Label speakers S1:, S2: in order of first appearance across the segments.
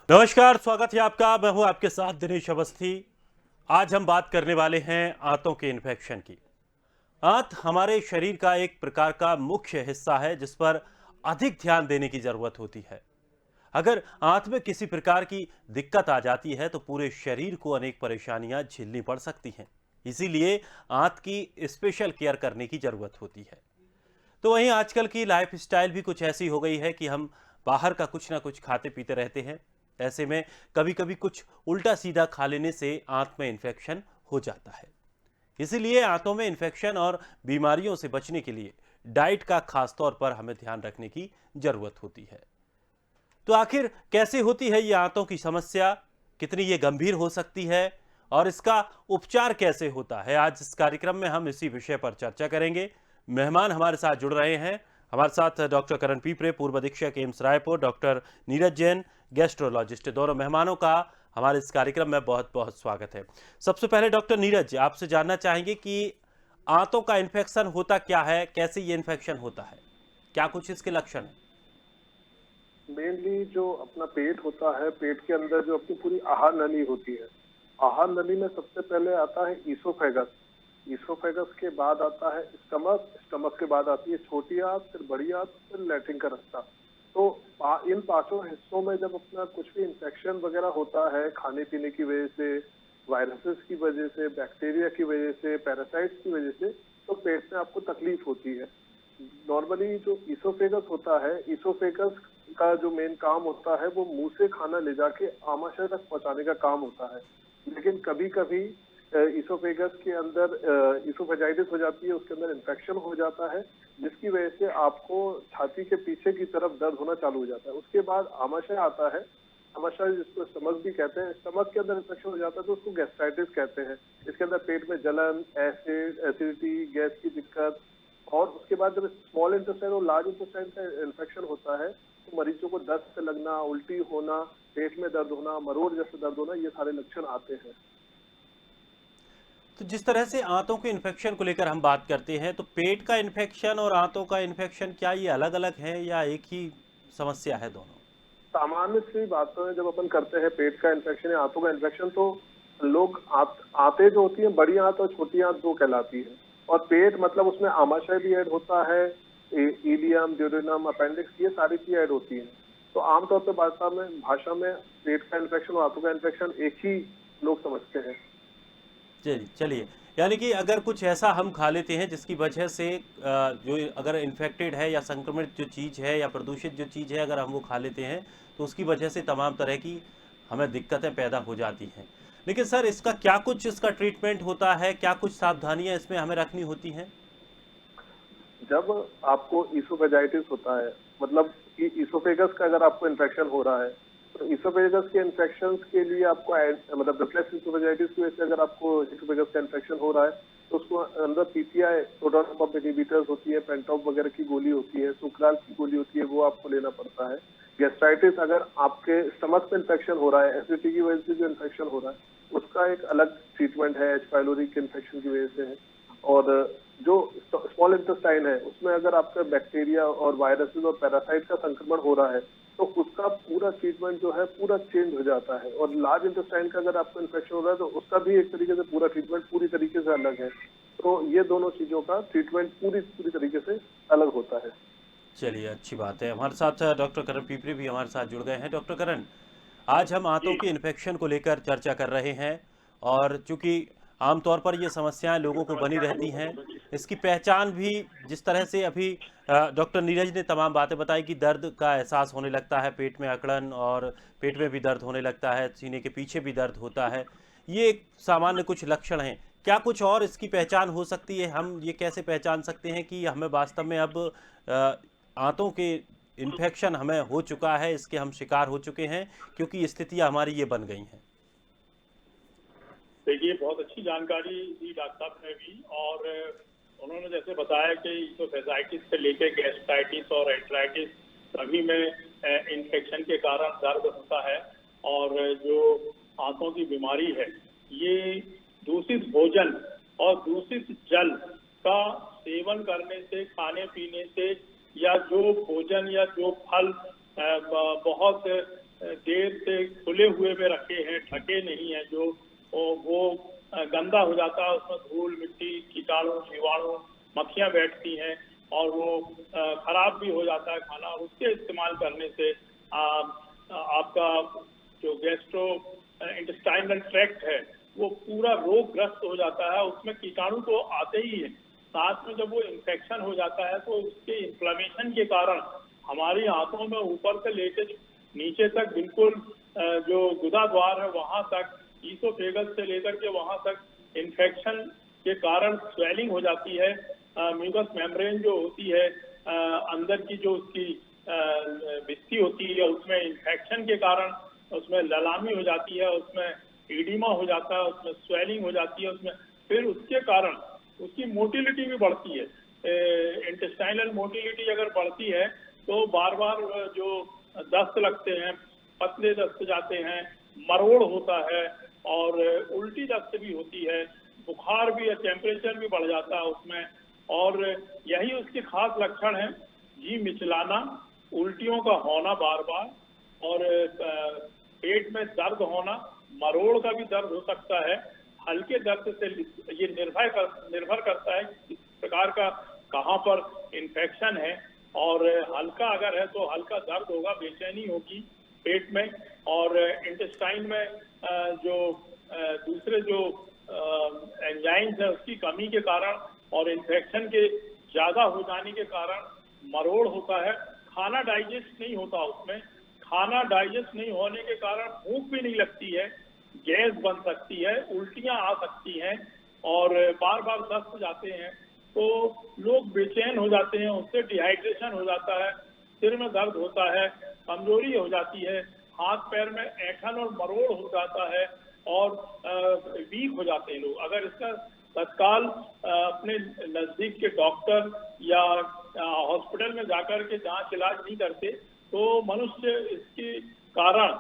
S1: नमस्कार, स्वागत है आपका। मैं हूं आपके साथ दिनेश अवस्थी। आज हम बात करने वाले हैं आंतों के इन्फेक्शन की। आंत हमारे शरीर का एक प्रकार का मुख्य हिस्सा है जिस पर अधिक ध्यान देने की जरूरत होती है। अगर आंत में किसी प्रकार की दिक्कत आ जाती है तो पूरे शरीर को अनेक परेशानियां झेलनी पड़ सकती हैं। इसीलिए आंत की स्पेशल केयर करने की जरूरत होती है। तो वहीं आजकल की लाइफ स्टाइल भी कुछ ऐसी हो गई है कि हम बाहर का कुछ ना कुछ खाते पीते रहते हैं। ऐसे में कभी कभी कुछ उल्टा सीधा खा लेने से आंत में इन्फेक्शन हो जाता है। इसीलिए आंतों में इन्फेक्शन और बीमारियों से बचने के लिए डाइट का खास तौर पर हमें ध्यान रखने की जरूरत होती है। तो आखिर कैसे होती है ये आंतों की समस्या, कितनी ये गंभीर हो सकती है और इसका उपचार कैसे होता है, आज इस कार्यक्रम में हम इसी विषय पर चर्चा करेंगे। मेहमान हमारे साथ जुड़ रहे हैं। हमारे साथ डॉक्टर करण पीपरे, पूर्व अधीक्षक AIIMS Raipur, doctor Neeraj Jain, gastrologist. दोनों मेहमानों का हमारे इस कार्यक्रम में बहुत बहुत स्वागत है। सबसे पहले डॉक्टर नीरज, आपसे जानना चाहेंगे कि आंतों का इन्फेक्शन होता क्या है, कैसे ये इन्फेक्शन होता है, क्या कुछ इसके लक्षण हैं?
S2: मेनली जो अपना पेट होता है, पेट के अंदर जो अपनी पूरी आहार नली होती है, आहार नली में सबसे पहले आता है ईसोफेगस। ईसोफेगस के बाद आता है स्टमक, स्टमक के बाद आती है छोटी आंत, फिर बड़ी आंत, फिर लैट्रिन का रास्ता। तो इन पांचों हिस्सों में जब अपना कुछ भी इंफेक्शन वगैरह होता है, खाने पीने की वजह से, वायरसेस की वजह से, बैक्टीरिया की वजह से, पैरासाइट्स की वजह से, तो पेट में आपको तकलीफ होती है। नॉर्मली जो ईसोफेगस होता है, ईसोफेगस का जो मेन काम होता है वो मुंह से खाना ले जाके आमाशय तक पहुंचाने का काम होता है। लेकिन कभी कभी ईसोफेगस के अंदर ईसोफेजाइटिस हो जाती है, उसके अंदर इन्फेक्शन हो जाता है, जिसकी वजह से आपको छाती के पीछे की तरफ दर्द होना चालू हो जाता है। उसके बाद आमाशय आता है, आमाशय जिसको स्टमक भी कहते हैं। स्टमक के अंदर इन्फेक्शन हो जाता है तो उसको गैस्ट्राइटिस कहते हैं। इसके अंदर पेट में जलन, एसिडिटी, गैस की दिक्कत। और उसके बाद जब स्मॉल इंटेस्टाइन और लार्ज इंटेस्टाइन का इन्फेक्शन होता है तो मरीजों को दस्त लगना, उल्टी होना, पेट में दर्द होना, मरोड़ जैसे दर्द होना, ये सारे लक्षण आते हैं।
S1: तो जिस तरह से आंतों के इन्फेक्शन को लेकर हम बात करते हैं, तो पेट का इन्फेक्शन और आंतों का इन्फेक्शन क्या ये अलग अलग है या एक ही समस्या है दोनों?
S2: सामान्य सी बातों में जब अपन करते हैं पेट का इन्फेक्शन या आंतों का इन्फेक्शन, तो लोग आंतें जो होती हैं, बड़ी आंत और छोटी आंत दो कहलाती है। और पेट मतलब उसमें आमाशय भी ऐड होता है, इलियम, ड्यूडेनम, अपेंडिक्स, ये सारी चीजें ऐड होती हैं। तो आमतौर पर भाषा में पेट का इन्फेक्शन और आंतों का इन्फेक्शन एक ही लोग समझते हैं।
S1: चलिए चलिए, यानी कि अगर कुछ ऐसा हम खा लेते हैं जिसकी वजह से जो अगर इन्फेक्टेड है या संक्रमित जो चीज़ है या प्रदूषित जो चीज़ है, अगर हम वो खा लेते हैं तो उसकी वजह से तमाम तरह की हमें दिक्कतें पैदा हो जाती हैं। लेकिन सर, इसका क्या कुछ इसका ट्रीटमेंट होता है, क्या कुछ सावधानियां इसमें हमें रखनी होती हैं?
S2: जब आपको ईसोफेजाइटिस होता है, मतलब कि ईसोफेगस का अगर आपको इन्फेक्शन हो रहा है, तो ईसोफेगस के इन्फेक्शन के लिए आपको मतलब रिफ्लेक्स ईसोफेजाइटिस की वजह से अगर आपको ईसोफेगस का इन्फेक्शन हो रहा है, तो उसको अंदर पीपीआई, प्रोटोन पंप इनहिबिटर्स होती है, पेंटॉप वगैरह की गोली होती है, सुक्राल की गोली होती है, वो आपको लेना पड़ता है। गैस्ट्राइटिस, अगर आपके स्टमक में इन्फेक्शन हो रहा है, एसिडिटी की वजह से जो इन्फेक्शन हो रहा है, उसका एक अलग ट्रीटमेंट है, एच पाइलोरी के इन्फेक्शन की वजह से है। और जो स्मॉल इंटेस्टाइन है, उसमें अगर आपका बैक्टीरिया और वायरसेस और पैरासाइट का संक्रमण हो रहा है, तो उसका पूरा ट्रीटमेंट जो है पूरा चेंज हो जाता है। और लार्ज इंटेस्टाइन का अगर आपको इन्फेक्शन हो रहा है तो उसका भी एक तरीके से पूरा ट्रीटमेंट पूरी तरीके से अलग है। तो ये दोनों चीजों का ट्रीटमेंट पूरी पूरी तरीके से अलग होता है।
S1: चलिए, अच्छी बात है। हमारे साथ डॉक्टर करण पीपरे भी हमारे साथ जुड़ गए हैं। डॉक्टर करण, आज हम आंतों
S2: जी।
S1: के इन्फेक्शन को लेकर चर्चा कर रहे हैं और चूंकि आमतौर पर ये समस्याएं लोगों को बनी रहती हैं, इसकी पहचान भी जिस तरह से अभी डॉक्टर नीरज ने तमाम बातें बताई कि दर्द का एहसास होने लगता है, पेट में अकड़न और पेट में भी दर्द होने लगता है, सीने के पीछे भी दर्द होता है, ये एक सामान्य कुछ लक्षण हैं। क्या कुछ और इसकी पहचान हो सकती है? हम ये कैसे पहचान सकते हैं कि हमें वास्तव में अब आंतों के इन्फेक्शन हमें हो चुका है, इसके हम शिकार हो चुके हैं, क्योंकि स्थितियां हमारी ये बन गई हैं?
S3: देखिए, बहुत अच्छी जानकारी दी डॉक्टर साहब ने भी। और उन्होंने जैसे बताया कि ईसोफेजाइटिस से लेके गैस्ट्राइटिस और एंट्राइटिस सभी में इन्फेक्शन के कारण दर्द होता है। और जो आंतों की बीमारी है, ये दूषित भोजन और दूषित जल का सेवन करने से, खाने पीने से, या जो भोजन या जो फल बहुत देर से खुले हुए में रखे हैं, ढके नहीं है, जो वो गंदा हो जाता है, उसमें धूल मिट्टी कीटाणु जीवाणु मक्खियां बैठती हैं और वो खराब भी हो जाता है खाना। और उसके इस्तेमाल करने से आपका जो गैस्ट्रो इंटेस्टाइनल ट्रैक्ट है वो पूरा रोगग्रस्त हो जाता है। उसमें कीटाणु तो आते ही है, साथ में जब वो इन्फेक्शन हो जाता है तो उसके इन्फ्लेमेशन के कारण हमारी आंतों में ऊपर से लेकर नीचे तक बिल्कुल जो गुदा द्वार है वहां तक, ईसोफेगस से लेकर के वहां तक इन्फेक्शन के कारण स्वेलिंग हो जाती है। म्यूकस मेम्ब्रेन जो होती है अंदर की जो उसकी भित्ति होती है उसमें इन्फेक्शन के कारण उसमें ललामी हो जाती है, उसमें एडिमा हो जाता है, उसमें स्वेलिंग हो जाती है, उसमें फिर उसके कारण उसकी मोटिलिटी भी बढ़ती है। इंटेस्टाइनल मोटिलिटी अगर बढ़ती है तो बार बार जो दस्त लगते हैं, पतले दस्त जाते हैं, मरोड़ होता है और उल्टी दस्त भी होती है, बुखार भी है, टेम्परेचर भी बढ़ जाता है उसमें। और यही उसके खास लक्षण है, जी मिचलाना, उल्टियों का होना बार बार और पेट में दर्द होना, मरोड़ का भी दर्द हो सकता है। हल्के दर्द से ये निर्भर करता है किस प्रकार का कहाँ पर इन्फेक्शन है, और हल्का अगर है तो हल्का दर्द होगा, बेचैनी होगी पेट में। और इंटेस्टाइन में जो दूसरे जो एंजाइम्स है उसकी कमी के कारण और इन्फेक्शन के ज्यादा हो जाने के कारण मरोड़ होता है। खाना डाइजेस्ट नहीं होता उसमें, खाना डाइजेस्ट नहीं होने के कारण भूख भी नहीं लगती है, गैस बन सकती है, उल्टियां आ सकती हैं और बार बार दस्त जाते हैं, तो लोग बेचैन हो जाते हैं, उससे डिहाइड्रेशन हो जाता है, सिर में दर्द होता है, कमजोरी हो जाती है, हाथ पैर में ऐंठन और मरोड़ हो जाता है और वीक हो जाते हैं लोग। अगर इसका तत्काल अपने नजदीक के डॉक्टर या हॉस्पिटल में जाकर के जांच इलाज नहीं करते तो मनुष्य इसके कारण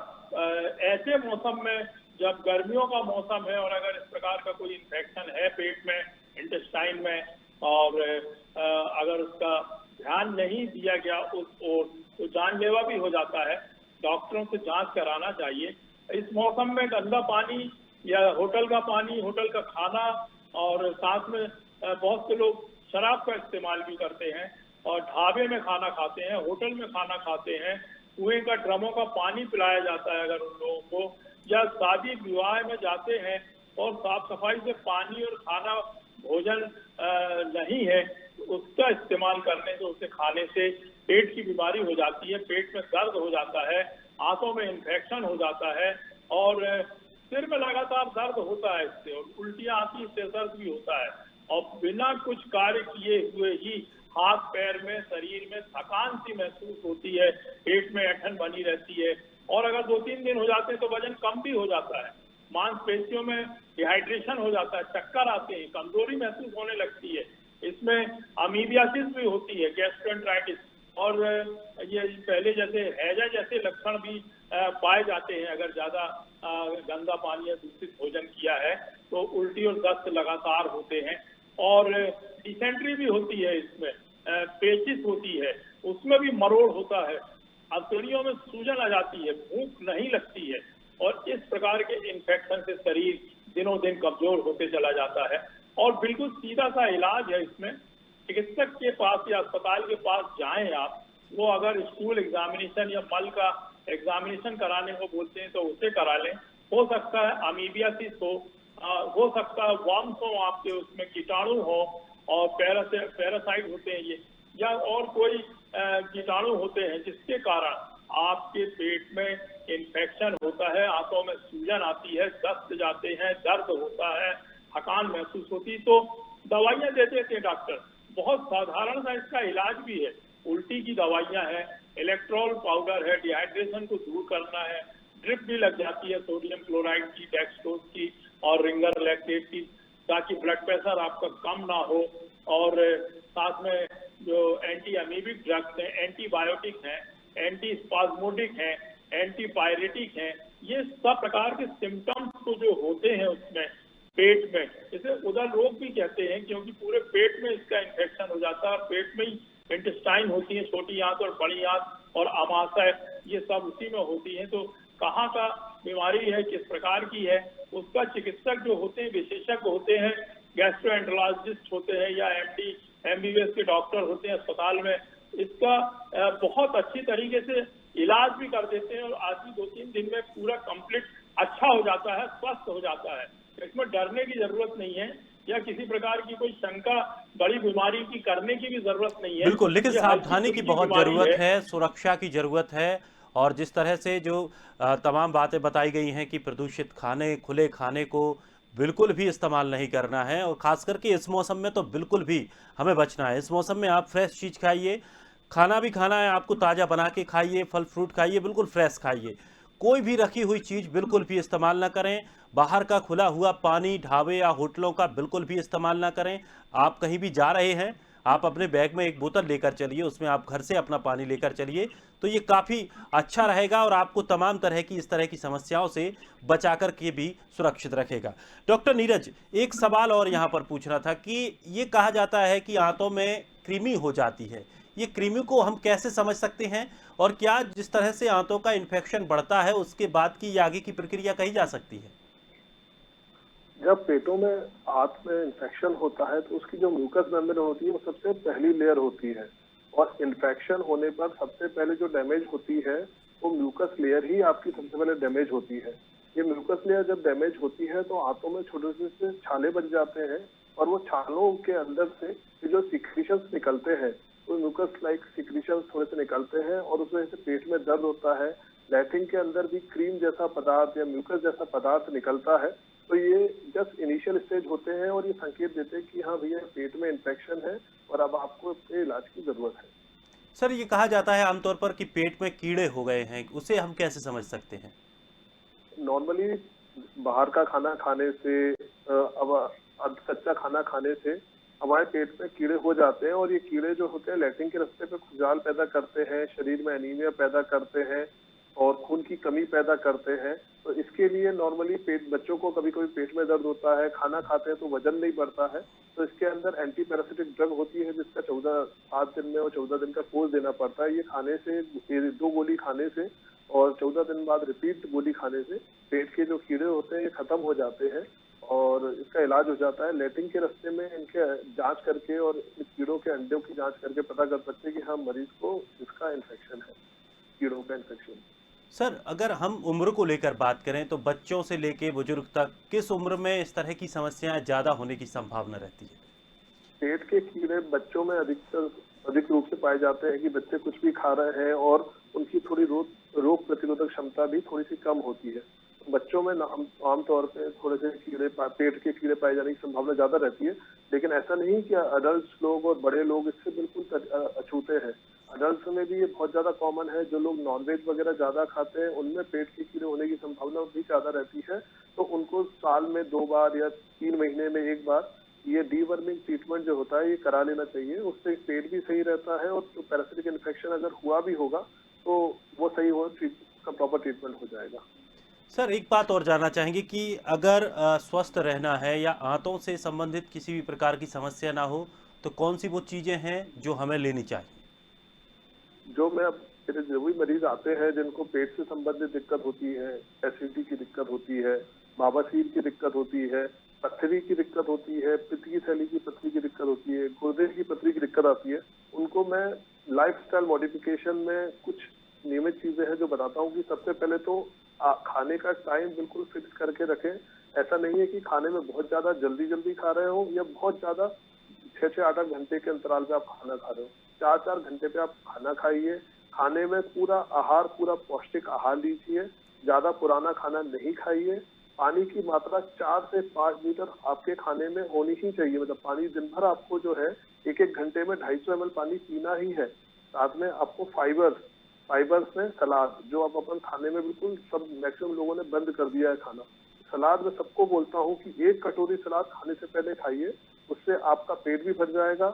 S3: ऐसे मौसम में, जब गर्मियों का मौसम है और अगर इस प्रकार का कोई इन्फेक्शन है पेट में, इंटेस्टाइन में, और अगर उसका ध्यान नहीं दिया गया तो जानलेवा भी हो जाता है। डॉक्टरों से जांच कराना चाहिए। इस मौसम में गंदा पानी या होटल का पानी, होटल का खाना, और साथ में बहुत से लोग शराब का इस्तेमाल भी करते हैं और ढाबे में खाना खाते हैं, होटल में खाना खाते हैं, कुएं का ड्रमों का पानी पिलाया जाता है अगर उन लोगों को, या शादी विवाह में जाते हैं और साफ सफाई से पानी और खाना भोजन नहीं है, उसका इस्तेमाल करने से, उसे खाने से पेट की बीमारी हो जाती है, पेट में दर्द हो जाता है, आंतों में इन्फेक्शन हो जाता है और सिर में लगातार दर्द होता है इससे, और उल्टियां आती है, सिर दर्द भी होता है और बिना कुछ कार्य किए हुए ही हाथ पैर में, शरीर में थकान सी महसूस होती है, पेट में ऐंठन बनी रहती है और अगर 2-3 दिन हो जाते हैं तो वजन कम भी हो जाता है, मांसपेशियों में डिहाइड्रेशन हो जाता है, चक्कर आते हैं, कमजोरी महसूस होने लगती है। इसमें अमीबियासिस भी होती है, गैस्ट्रोएंटेराइटिस, और ये पहले जैसे हैजा जैसे लक्षण भी पाए जाते हैं। अगर ज्यादा गंदा पानी या दूषित भोजन किया है तो उल्टी और दस्त लगातार होते हैं और डिसेंट्री भी होती है, इसमें पेचिस होती है, उसमें भी मरोड़ होता है, अंतड़ियों में सूजन आ जाती है, भूख नहीं लगती है और इस प्रकार के इन्फेक्शन से शरीर दिनों दिन कमजोर होते चला जाता है। और बिल्कुल सीधा सा इलाज है इसमें, चिकित्सक के पास या अस्पताल के पास जाएं आप, वो अगर स्टूल एग्जामिनेशन या मल का एग्जामिनेशन कराने को बोलते हैं तो उसे करा लें। हो सकता है अमीबियासिस हो सकता है वर्म्स हो, आपके उसमें कीटाणु हो और पैरासाइट होते हैं ये, या और कोई कीटाणु होते हैं जिसके कारण आपके पेट में इन्फेक्शन होता है, आंतों में सूजन आती है, दस्त जाते हैं, दर्द होता है, थकान महसूस होती है, तो दवाइयां दे देते हैं डॉक्टर। बहुत साधारण सा इसका इलाज भी है, उल्टी की दवाइयां हैं, इलेक्ट्रॉल पाउडर है, डिहाइड्रेशन को दूर करना है, ड्रिप भी लग जाती है सोडियम क्लोराइड की, डेक्सट्रोज की और रिंगर लैक्टेट की, ताकि ब्लड प्रेशर आपका कम ना हो। और साथ में जो एंटी अमीबिक ड्रग्स हैं, एंटीबायोटिक हैं, एंटी स्पाज्मोडिक हैं, एंटीपायरेटिक हैं, ये सब प्रकार के सिम्टम्स तो जो होते हैं उसमें पेट में, इसे उदर रोग भी कहते हैं क्योंकि पूरे पेट में इसका इन्फेक्शन हो जाता है और पेट में ही इंटेस्टाइन होती है, छोटी आंत और बड़ी आंत और अमाशय, ये सब उसी में होती है। तो कहाँ का बीमारी है, किस प्रकार की है, उसका चिकित्सक जो होते हैं, विशेषज्ञ होते हैं, गैस्ट्रोएंटरोलॉजिस्ट होते हैं या MD MBBS के डॉक्टर होते हैं अस्पताल में, इसका बहुत अच्छी तरीके से इलाज भी कर देते हैं और आदमी 2-3 दिन में पूरा कंप्लीट अच्छा हो जाता है, स्वस्थ हो जाता है। इसमें डरने की जरूरत नहीं है या किसी प्रकार की कोई शंका बड़ी बीमारी की करने की भी जरूरत नहीं है।
S1: बिल्कुल, लेकिन
S3: ये हल्की
S1: सावधानी की
S3: फुल्की
S1: बहुत
S3: बीमारी
S1: ज़रूरत
S3: है।
S1: है, सुरक्षा की ज़रूरत है। और जिस तरह से जो तमाम बातें बताई गई हैं कि प्रदूषित खाने, खुले खाने को बिल्कुल भी इस्तेमाल नहीं करना है, और ख़ास करके इस मौसम में तो बिल्कुल भी हमें बचना है। इस मौसम में आप फ्रेश चीज़ खाइए, खाना भी खाना है आपको ताज़ा बना के खाइए, फल फ्रूट खाइए, बिल्कुल फ्रेश खाइए। कोई भी रखी हुई चीज़ बिल्कुल भी इस्तेमाल ना करें। बाहर का खुला हुआ पानी ढाबे या होटलों का बिल्कुल भी इस्तेमाल ना करें। आप कहीं भी जा रहे हैं, आप अपने बैग में एक बोतल लेकर चलिए, उसमें आप घर से अपना पानी लेकर चलिए, तो ये काफ़ी अच्छा रहेगा और आपको तमाम तरह की इस तरह की समस्याओं से बचा कर के भी सुरक्षित रखेगा। डॉक्टर नीरज, एक सवाल और यहाँ पर पूछना था कि ये कहा जाता है कि आंतों में कृमि हो जाती है, ये कृमि को हम कैसे समझ सकते हैं, और क्या जिस तरह से आंतों का इन्फेक्शन बढ़ता है उसके बाद की आगे की प्रक्रिया कही जा सकती है?
S2: जब पेटों में आंत में इन्फेक्शन होता है तो उसकी जो म्यूकस मेम्ब्रेन होती है वो सबसे पहली लेयर होती है, और इन्फेक्शन होने पर सबसे पहले जो डैमेज होती है वो म्यूकस लेयर ही आपकी सबसे पहले डैमेज होती है। ये म्यूकस लेयर जब डैमेज होती है तो आंतों में छोटे छोटे छाले बन जाते हैं, और वो छालों के अंदर से ये जो सिक्रीशंस निकलते हैं, वो म्यूकस लाइक सिक्रीशंस थोड़े से निकलते हैं, और उस वजह से पेट में दर्द होता है। लैट्रिन के अंदर भी क्रीम जैसा पदार्थ या म्यूकस जैसा पदार्थ निकलता है। तो ये जस्ट इनिशियल स्टेज होते हैं और ये संकेत देते हैं कि हाँ भैया पेट में इन्फेक्शन है और अब आपको इसके इलाज की जरूरत है।
S1: सर, ये कहा जाता है आमतौर पर कि पेट में कीड़े हो गए हैं, उसे हम कैसे समझ सकते हैं?
S2: नॉर्मली बाहर का खाना खाने से अब कच्चा खाना खाने से हमारे पेट में कीड़े हो जाते हैं, और ये कीड़े जो होते हैं लैट्रिन के रास्ते पे खुजलाल पैदा करते हैं, शरीर में एनीमिया पैदा करते हैं और खून की कमी पैदा करते हैं। तो इसके लिए नॉर्मली पेट, बच्चों को कभी कभी पेट में दर्द होता है, खाना खाते हैं तो वजन नहीं बढ़ता है, तो इसके अंदर एंटी पैरासिटिक ड्रग होती है जिसका 7 दिन में और 14 दिन का कोर्स देना पड़ता है। ये खाने से, ये 2 गोली खाने से और 14 दिन बाद रिपीट गोली खाने से पेट के जो कीड़े होते हैं ये खत्म हो जाते हैं और इसका इलाज हो जाता है। लैट्रिन के रास्ते में इनके जांच करके और इन कीड़ों के अंडों की जांच करके पता कर सकते हैं कि हाँ मरीज को इसका इन्फेक्शन है, कीड़ों का इन्फेक्शन।
S1: सर, अगर हम उम्र को लेकर बात करें तो बच्चों से लेकर बुजुर्ग तक किस उम्र में इस तरह की समस्याएं ज़्यादा होने की संभावना रहती है?
S2: पेट के कीड़े बच्चों में अधिक रूप से पाए जाते हैं कि बच्चे कुछ भी खा रहे हैं और उनकी थोड़ी रोग प्रतिरोधक क्षमता भी थोड़ी सी कम होती है। बच्चों में आमतौर पे थोड़े से पेट के कीड़े पाए जाने की संभावना ज्यादा रहती है, लेकिन ऐसा नहीं कि अडल्ट लोग और बड़े लोग इससे बिल्कुल अछूते हैं। अडल्ट में भी ये बहुत ज्यादा कॉमन है। जो लोग नॉनवेज वगैरह ज्यादा खाते हैं उनमें पेट के कीड़े होने की संभावना भी ज्यादा रहती है, तो उनको साल में 2 बार या 3 महीने में 1 बार ये डीवर्मिंग ट्रीटमेंट जो होता है ये करा लेना चाहिए। उससे पेट भी सही रहता है और जो पैरासिटिक इन्फेक्शन अगर हुआ भी होगा तो वो सही हो, उसका प्रॉपर ट्रीटमेंट हो जाएगा।
S1: सर, एक बात और जानना चाहेंगे कि अगर स्वस्थ रहना है या आंतों से संबंधित किसी भी प्रकार की समस्या ना हो तो कौन सी वो चीज़ें हैं जो हमें लेनी चाहिए?
S2: जो मैं अब मेरे जो भी मरीज आते हैं जिनको पेट से संबंधित दिक्कत होती है, एसिडिटी की दिक्कत होती है, बवासीर की दिक्कत होती है, पथरी की दिक्कत होती है, पित्त की थैली की पथरी की दिक्कत होती है, गुर्दे की पथरी की दिक्कत आती है, उनको मैं लाइफस्टाइल मॉडिफिकेशन में कुछ नियमित चीजें हैं जो बताता हूँ कि सबसे पहले तो खाने का टाइम बिल्कुल फिक्स करके रखें। ऐसा नहीं है कि खाने में बहुत ज्यादा जल्दी खा रहे हो या बहुत ज्यादा 6-6, 8-8 घंटे के अंतराल पे आप खाना खा रहे हो। 4-4 घंटे पे आप खाना खाइए। खाने में पूरा पौष्टिक आहार लीजिए। ज्यादा पुराना खाना नहीं खाइए। पानी की मात्रा 4 से 5 लीटर आपके खाने में होनी ही चाहिए। मतलब पानी दिन भर आपको जो है 1-1 घंटे में 250 ml पानी पीना ही है। साथ में आपको फाइबर्स में सलाद, जो आप अपन खाने में बिल्कुल सब मैक्सिमम लोगों ने बंद कर दिया है खाना। सलाद में सबको बोलता हूँ कि 1 कटोरी सलाद खाने से पहले खाइए, उससे आपका पेट भी भर जाएगा।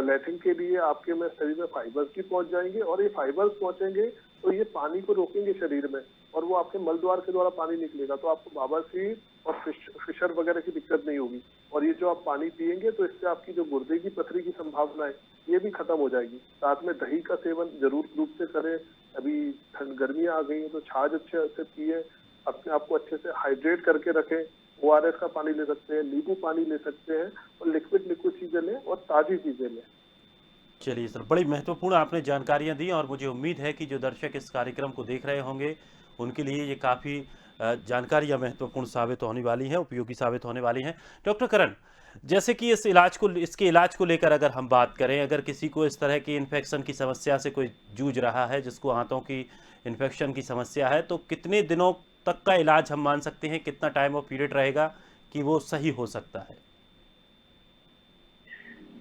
S2: लैट्रिन के लिए आपके में शरीर में फाइबर्स भी पहुंच जाएंगे, और ये फाइबर्स पहुंचेंगे तो ये पानी को रोकेंगे शरीर में और वो आपके मल द्वार के द्वारा पानी निकलेगा, तो आपको बवासीर और फिशर वगैरह की दिक्कत नहीं होगी। और ये जो आप पानी पिएंगे तो इससे आपकी जो गुर्दे की पथरी की संभावना है ये भी खत्म हो जाएगी। साथ में दही का सेवन जरूर रूप से करें। अभी ठंड गर्मियां आ गई हैं तो छाछ अच्छे से पिए, अपने आप को अच्छे से हाइड्रेट करके रखें। ORS का पानी ले सकते हैं, नींबू पानी ले सकते हैं, और लिक्विड चीजें लें और ताजी चीजें लें।
S1: चलिए सर, बड़ी महत्वपूर्ण आपने जानकारियां दी और मुझे उम्मीद है कि जो दर्शक इस कार्यक्रम को देख रहे होंगे उनके लिए ये काफ़ी जानकारियां महत्वपूर्ण साबित होने वाली हैं, उपयोगी साबित होने वाली हैं। डॉक्टर करण, जैसे कि इसके इलाज को लेकर अगर हम बात करें, अगर किसी को इस तरह की इन्फेक्शन की समस्या से कोई जूझ रहा है, जिसको आंतों की इन्फेक्शन की समस्या है, तो कितने दिनों तक का इलाज हम मान सकते हैं, कितना टाइम ऑफ पीरियड रहेगा कि वो सही हो सकता है?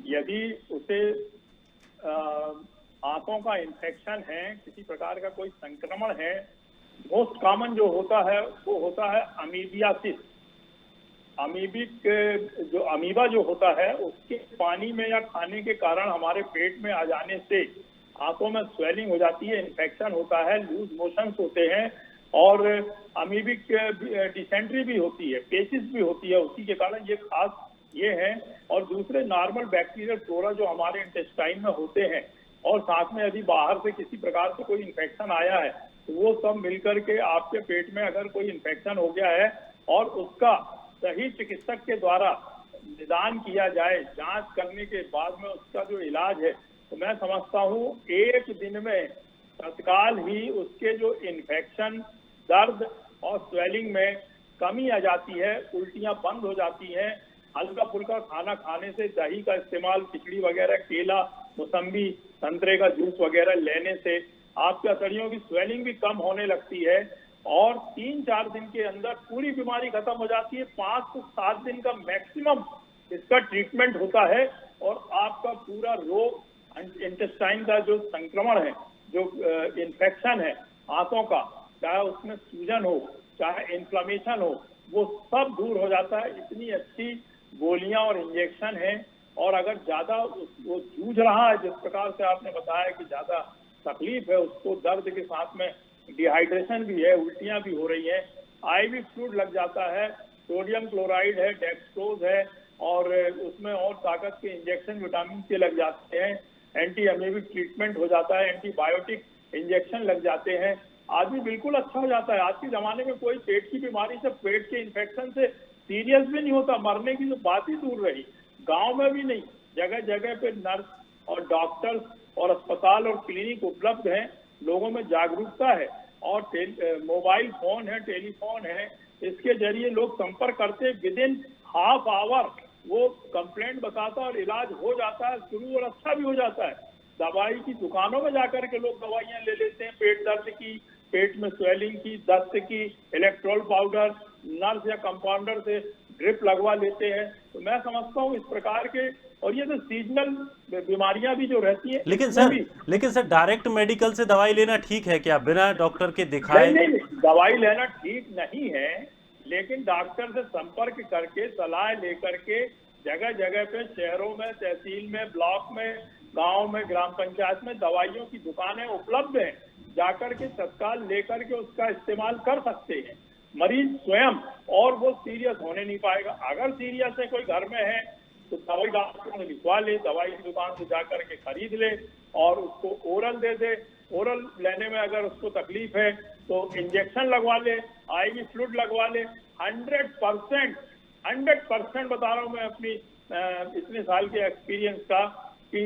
S3: यदि उसे आंतों का इन्फेक्शन है, किसी प्रकार का कोई संक्रमण है, मोस्ट कॉमन जो होता है वो होता है अमीबियासिस। अमीबिक जो अमीबा जो होता है उसके पानी में या खाने के कारण हमारे पेट में आ जाने से आंतों में स्वेलिंग हो जाती है, इन्फेक्शन होता है, लूज मोशंस होते हैं और अमीबिक डिसेंट्री भी होती है, पेचिस भी होती है। उसी के कारण ये खास ये है। और दूसरे नॉर्मल बैक्टीरियल फ्लोरा जो हमारे इंटेस्टाइन में होते हैं, और साथ में यदि बाहर से किसी प्रकार से कोई इन्फेक्शन आया है तो वो सब मिलकर के आपके पेट में अगर कोई इन्फेक्शन हो गया है और उसका सही चिकित्सक के द्वारा निदान किया जाए, जांच करने के बाद में उसका जो इलाज है, तो मैं समझता हूँ 1 दिन में तत्काल ही उसके जो इन्फेक्शन, दर्द और स्वेलिंग में कमी आ जाती है, उल्टियां बंद हो जाती हैं। हल्का फुल्का खाना खाने से, दही का इस्तेमाल, खिचड़ी वगैरह, केला, मौसम्बी, संतरे का जूस वगैरह लेने से आपके अतड़ियों की स्वेलिंग भी कम होने लगती है और 3-4 दिन के अंदर पूरी बीमारी खत्म हो जाती है। 5 से 7 दिन का मैक्सिमम इसका ट्रीटमेंट होता है और आपका पूरा रोग, इंटेस्टाइन का जो संक्रमण है, जो इन्फेक्शन है आंतों का, चाहे उसमें सूजन हो, चाहे इन्फ्लेमेशन हो, वो सब दूर हो जाता है। इतनी अच्छी गोलियां और इंजेक्शन है। और अगर ज्यादा वो जूझ रहा है, जिस प्रकार से आपने बताया कि ज्यादा तकलीफ है उसको, दर्द के साथ में डिहाइड्रेशन भी है, उल्टियां भी हो रही है, IV फ्लूइड लग जाता है, सोडियम क्लोराइड है, डेक्सट्रोज है और उसमें और ताकत के इंजेक्शन विटामिन के लग जाते हैं, एंटी अमीबिक ट्रीटमेंट हो जाता है, एंटीबायोटिक इंजेक्शन लग जाते हैं, आदमी बिल्कुल अच्छा हो जाता है। आज के जमाने में कोई पेट की बीमारी से, पेट के इन्फेक्शन से सीरियस भी नहीं होता, मरने की तो बात ही दूर रही। गांव में भी नहीं, जगह जगह पे नर्स और डॉक्टर्स और अस्पताल और क्लिनिक उपलब्ध हैं, लोगों में जागरूकता है और मोबाइल फोन है, टेलीफोन है, इसके जरिए लोग संपर्क करते, विदिन हाफ आवर वो कंप्लेंट बताता और इलाज हो जाता है शुरू, और अच्छा भी हो जाता है। दवाई की दुकानों में जाकर के लोग दवाइयां ले लेते हैं, पेट दर्द की, पेट में स्वेलिंग की, दस्त की, इलेक्ट्रोल पाउडर नर्स या कंपाउंडर से ड्रिप लगवा लेते हैं। तो मैं समझता हूँ इस प्रकार के, और ये तो सीजनल बीमारियां भी जो रहती है।
S1: लेकिन सर डायरेक्ट मेडिकल से दवाई लेना ठीक है क्या, बिना डॉक्टर के दिखाए?
S3: नहीं, दवाई लेना ठीक नहीं है, लेकिन डॉक्टर से संपर्क करके, सलाह लेकर के, जगह जगह पे, शहरों में, तहसील में, ब्लॉक में, गांव में, ग्राम पंचायत में दवाइयों की दुकानें उपलब्ध हैं, जाकर के तत्काल लेकर के उसका इस्तेमाल कर सकते हैं मरीज स्वयं, और वो सीरियस होने नहीं पाएगा। अगर सीरियस है, कोई घर में है, तो दवाई डॉक्टर ने लिखवा ले, दवाई की दुकान से जाकर के खरीद ले और उसको ओरल दे दे। ओरल लेने में अगर उसको तकलीफ है तो इंजेक्शन लगवा ले, IV फ्लूइड लगवा ले। 100% बता रहा हूँ मैं अपनी इतने साल के एक्सपीरियंस का, कि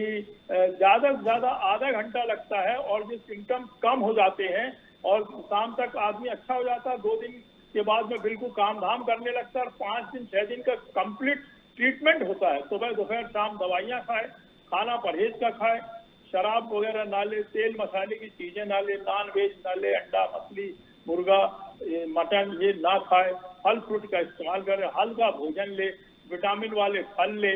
S3: ज्यादा से ज्यादा आधा घंटा लगता है और जो सिम्टम्स कम हो जाते हैं और शाम तक आदमी अच्छा हो जाता है। 2 दिन के बाद में बिल्कुल काम धाम करने लगता है और 5 दिन 6 दिन का कंप्लीट ट्रीटमेंट होता है। सुबह दोपहर शाम दवाइयां खाए, खाना परहेज का खाए, शराब वगैरह ना ले, तेल मसाले की चीजें ना ले, नॉन वेज ना ले, अंडा, मछली, मुर्गा, मटन ये ना खाए, फल फ्रूट का इस्तेमाल करे, हल्का भोजन ले, विटामिन वाले फल ले,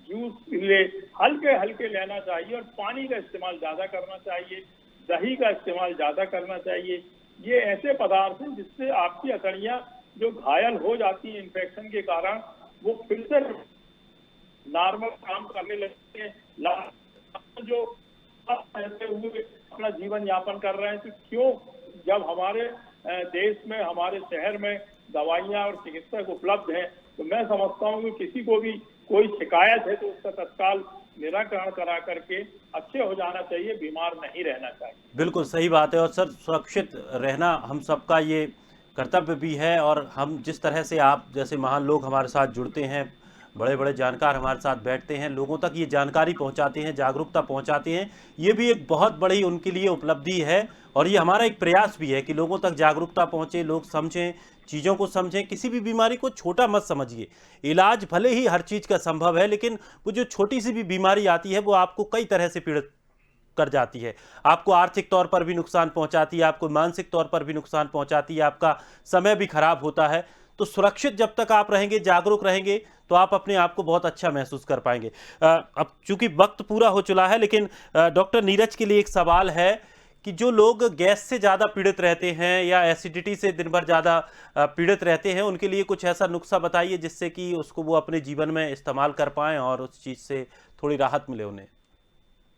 S3: जूस ले, हल्के हल्के लेना चाहिए और पानी का इस्तेमाल ज्यादा करना चाहिए, दही का इस्तेमाल ज्यादा करना चाहिए। ये ऐसे पदार्थ हैं जिससे आपकी अतड़ियां जो घायल हो जाती हैं इन्फेक्शन के कारण, वो फिर से नॉर्मल काम करने लगते हैं। जो ऐसे हुए अपना जीवन यापन कर रहे हैं, तो क्यों, जब हमारे देश में, हमारे शहर में दवाइयाँ और चिकित्सक उपलब्ध हैं, तो मैं समझता हूँ कि किसी को भी कोई शिकायत है तो उसका तत्काल निराकरण करा करके अच्छे हो जाना चाहिए, बीमार नहीं रहना चाहिए।
S1: बिल्कुल सही बात है। और सर, सुरक्षित रहना हम सबका ये कर्तव्य भी है। और हम जिस तरह से आप जैसे महान लोग हमारे साथ जुड़ते हैं, बड़े बड़े जानकार हमारे साथ बैठते हैं, लोगों तक ये जानकारी पहुंचाते हैं, जागरूकता पहुंचाते हैं, ये भी एक बहुत बड़ी उनके लिए उपलब्धि है। और ये हमारा एक प्रयास भी है कि लोगों तक जागरूकता पहुंचे, लोग समझें, चीज़ों को समझें। किसी भी बीमारी को छोटा मत समझिए। इलाज भले ही हर चीज़ का संभव है, लेकिन वो जो छोटी सी भी बीमारी आती है वो आपको कई तरह से पीड़ित कर जाती है। आपको आर्थिक तौर पर भी नुकसान पहुंचाती है, आपको मानसिक तौर पर भी नुकसान पहुंचाती है, आपका समय भी खराब होता है। तो सुरक्षित जब तक आप रहेंगे, जागरूक रहेंगे, तो आप अपने आप को बहुत अच्छा महसूस कर पाएंगे। अब चूंकि वक्त पूरा हो चुका है, लेकिन डॉक्टर नीरज के लिए एक सवाल है कि जो लोग गैस से ज़्यादा पीड़ित रहते हैं या एसिडिटी से दिन भर ज़्यादा पीड़ित रहते हैं, उनके लिए कुछ ऐसा नुस्खा बताइए जिससे कि उसको वो अपने जीवन में इस्तेमाल कर पाएं और उस चीज़ से थोड़ी राहत मिले उन्हें।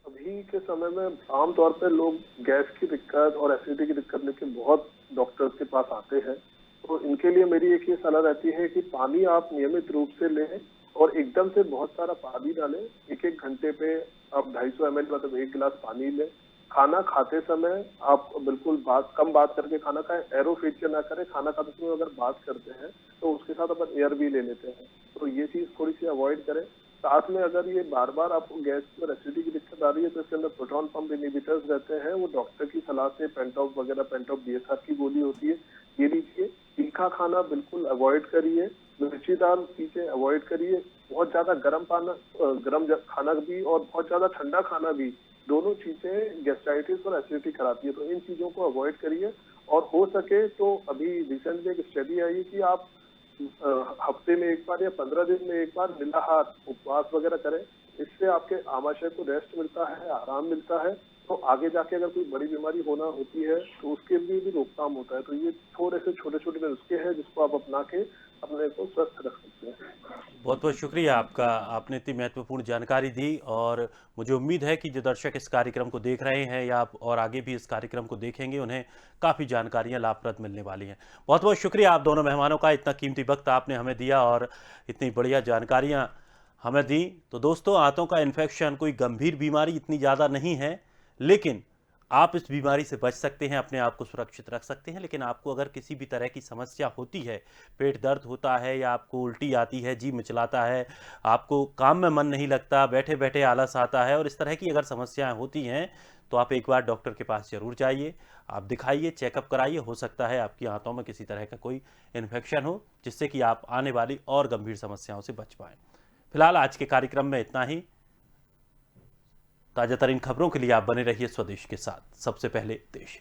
S2: अभी के समय में आमतौर पे लोग गैस की दिक्कत और एसिडिटी की दिक्कत लेके बहुत डॉक्टर्स के पास आते हैं। तो इनके लिए मेरी एक ये सलाह रहती है कि पानी आप नियमित रूप से लें और एकदम से बहुत सारा पानी डालें। एक एक घंटे पे आप 250 ml मतलब 1 गिलास पानी लें। खाना खाते समय आप बिल्कुल कम बात करके खाना खाएं, एरोफेशियल ना करें। खाना खाते समय अगर बात करते हैं तो उसके साथ अपन एयर भी ले लेते हैं, तो ये चीज थोड़ी सी अवॉइड करें। साथ में अगर ये बार बार आपको गैस और एसिडिटी की दिक्कत आ रही है तो इसके अंदर प्रोटॉन पंप इनहिबिटर्स रहते हैं, वो डॉक्टर की सलाह से पेंटॉप वगैरह, पेंटॉप DSR की गोली होती है, ये लीजिए। तीखा खाना बिल्कुल अवॉइड करिए, मिर्चीदार चीजें अवॉइड करिए। बहुत ज्यादा गर्म खाना भी और बहुत ज्यादा ठंडा खाना भी, दोनों चीजें गैस्ट्राइटिस और एसिडिटी कराती है, तो इन चीजों को अवॉइड करिए। और हो सके तो अभी रिसेंट में एक स्टडी आई है कि आप हफ्ते में एक बार या 15 दिन में एक बार निराहार उपवास वगैरह करें। इससे आपके आमाशय को रेस्ट मिलता है, आराम मिलता है, तो आगे जाके अगर कोई बड़ी बीमारी होना होती है तो उसके लिए भी रोकथाम होता है। तो ये थोड़े से छोटे छोटे नुस्खे हैं जिसको आप अपना के अपने को स्वस्थ रख सकते हैं।
S1: बहुत बहुत शुक्रिया आपका, आपने इतनी महत्वपूर्ण जानकारी दी। और मुझे उम्मीद है कि जो दर्शक इस कार्यक्रम को देख रहे हैं या और आगे भी इस कार्यक्रम को देखेंगे, उन्हें काफ़ी जानकारियां लाभप्रद मिलने वाली हैं। बहुत बहुत शुक्रिया आप दोनों मेहमानों का, इतना कीमती वक्त आपने हमें दिया और इतनी बढ़िया जानकारियां हमें दी। तो दोस्तों, आंतों का इन्फेक्शन कोई गंभीर बीमारी इतनी ज़्यादा नहीं है, लेकिन आप इस बीमारी से बच सकते हैं, अपने आप को सुरक्षित रख सकते हैं। लेकिन आपको अगर किसी भी तरह की समस्या होती है, पेट दर्द होता है या आपको उल्टी आती है, जी मिचलाता है, आपको काम में मन नहीं लगता, बैठे बैठे आलस आता है, और इस तरह की अगर समस्याएं होती हैं, तो आप एक बार डॉक्टर के पास जरूर जाइए, आप दिखाइए, चेकअप कराइए। हो सकता है आपकी आंतों में किसी तरह का कोई इन्फेक्शन हो, जिससे कि आप आने वाली और गंभीर समस्याओं से बच पाएँ। फिलहाल आज के कार्यक्रम में इतना ही। ताजा तरीन खबरों के लिए आप बने रहिए स्वदेश के साथ। सबसे पहले देश।